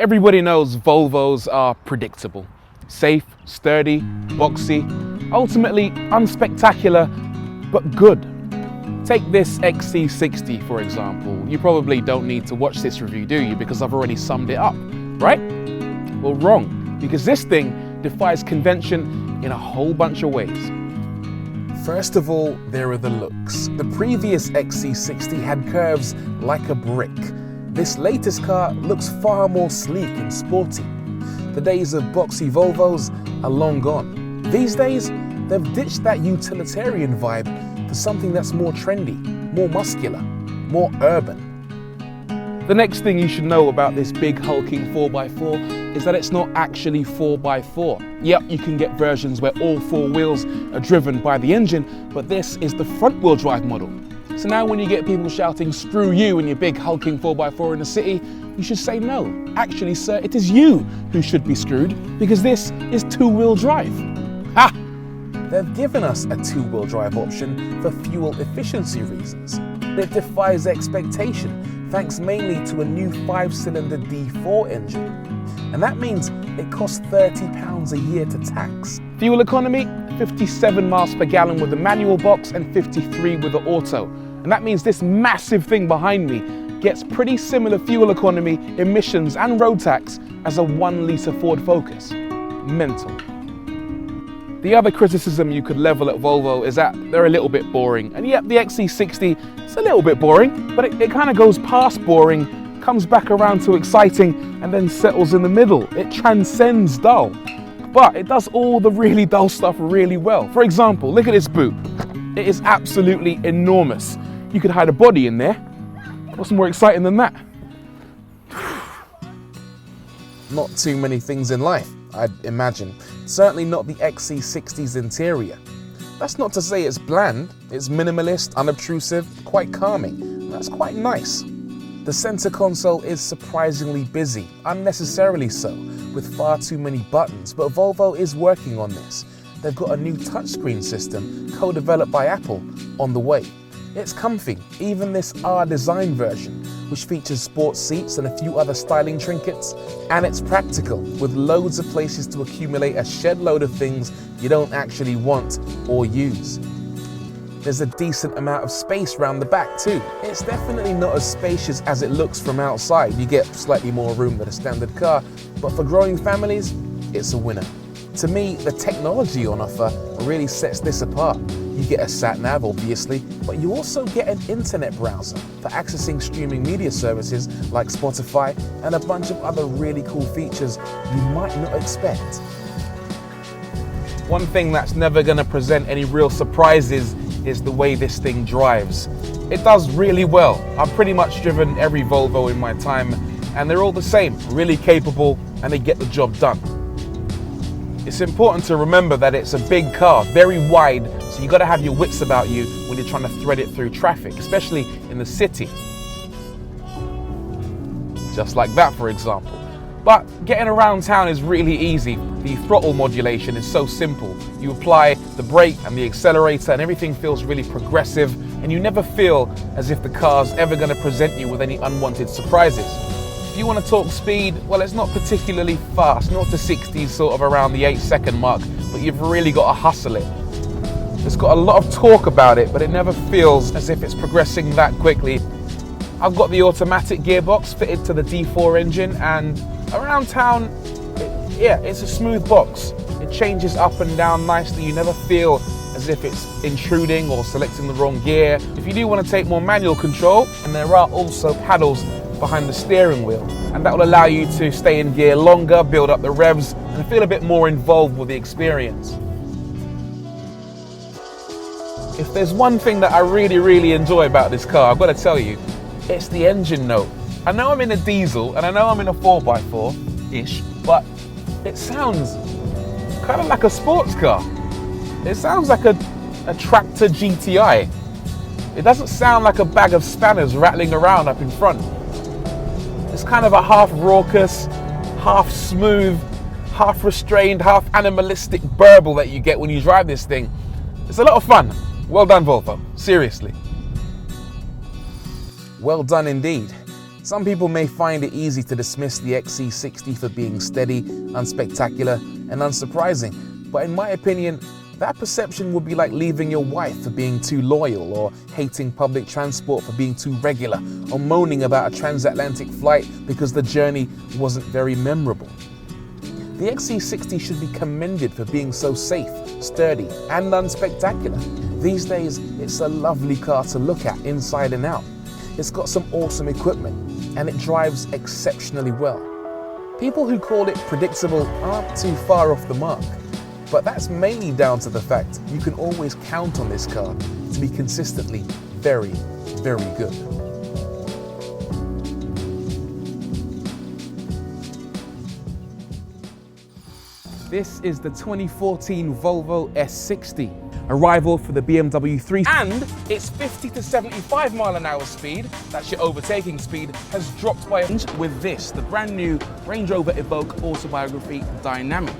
Everybody knows Volvos are predictable. Safe, sturdy, boxy, ultimately unspectacular, but good. Take this XC60 for example. You probably don't need to watch this review, do you? Because I've already summed it up, right? Well, wrong, because this thing defies convention in a whole bunch of ways. First of all, there are the looks. The previous XC60 had curves like a brick. This latest car looks far more sleek and sporty. The days of boxy Volvos are long gone. These days, they've ditched that utilitarian vibe for something that's more trendy, more muscular, more urban. The next thing you should know about this big hulking 4x4 is that it's not actually 4x4. Yep, you can get versions where all four wheels are driven by the engine, but this is the front wheel drive model. So now when you get people shouting, "Screw you" in your big hulking 4x4 in the city, you should say no. Actually, sir, it is you who should be screwed because this is two-wheel drive. Ha! They've given us a two-wheel drive option for fuel efficiency reasons. It defies expectation thanks mainly to a new 5-cylinder D4 engine. And that means it costs £30 a year to tax. Fuel economy, 57 miles per gallon with the manual box and 53 with the auto. And that means this massive thing behind me gets pretty similar fuel economy, emissions and road tax as a 1-litre Ford Focus. Mental. The other criticism you could level at Volvo is that they're a little bit boring. And yep, the XC60 is a little bit boring, but it kind of goes past boring, comes back around to exciting, and then settles in the middle. It transcends dull. But it does all the really dull stuff really well. For example, look at this boot. It is absolutely enormous. You could hide a body in there. What's more exciting than that? Not too many things in life, I'd imagine. Certainly not the XC60's interior. That's not to say it's bland. It's minimalist, unobtrusive, quite calming. That's quite nice. The center console is surprisingly busy, unnecessarily so, with far too many buttons, but Volvo is working on this. They've got a new touchscreen system, co-developed by Apple, on the way. It's comfy, even this R-Design version, which features sports seats and a few other styling trinkets. And it's practical, with loads of places to accumulate a shed load of things you don't actually want or use. There's a decent amount of space around the back too. It's definitely not as spacious as it looks from outside. You get slightly more room than a standard car, but for growing families, it's a winner. To me, the technology on offer really sets this apart. You get a sat-nav, obviously, but you also get an internet browser for accessing streaming media services like Spotify and a bunch of other really cool features you might not expect. One thing that's never going to present any real surprises is the way this thing drives. It does really well. I've pretty much driven every Volvo in my time, and they're all the same, really capable, and they get the job done. It's important to remember that it's a big car, very wide, so you got to have your wits about you when you're trying to thread it through traffic, especially in the city. Just like that, for example. But getting around town is really easy. The throttle modulation is so simple. You apply the brake and the accelerator and everything feels really progressive, and you never feel as if the car's ever going to present you with any unwanted surprises. If you want to talk speed, well, it's not particularly fast, 0 to 60 sort of around the 8-second mark, but you've really got to hustle it. It's got a lot of torque about it, but it never feels as if it's progressing that quickly. I've got the automatic gearbox fitted to the D4 engine, and around town, it's a smooth box. It changes up and down nicely. You never feel as if it's intruding or selecting the wrong gear. If you do want to take more manual control, and there are also paddles behind the steering wheel, and that will allow you to stay in gear longer, build up the revs, and feel a bit more involved with the experience. If there's one thing that I really enjoy about this car, I've got to tell you, it's the engine note. I know I'm in a diesel, and I know I'm in a 4x4-ish, but it sounds kind of like a sports car. It sounds like a tractor GTI. It doesn't sound like a bag of spanners rattling around up in front. It's kind of a half raucous, half smooth, half restrained, half animalistic burble that you get when you drive this thing. It's a lot of fun. Well done, Volvo. Seriously. Well done indeed. Some people may find it easy to dismiss the XC60 for being steady, unspectacular, and unsurprising, but in my opinion, that perception would be like leaving your wife for being too loyal, or hating public transport for being too regular, or moaning about a transatlantic flight because the journey wasn't very memorable. The XC60 should be commended for being so safe, sturdy, and unspectacular. These days, it's a lovely car to look at inside and out. It's got some awesome equipment, and it drives exceptionally well. People who call it predictable aren't too far off the mark, but that's mainly down to the fact you can always count on this car to be consistently very, very good. This is the 2014 Volvo S60, a rival for the BMW 3, and its 50 to 75 mile an hour speed, that's your overtaking speed, has dropped by with this, the brand new Range Rover Evoque Autobiography Dynamic.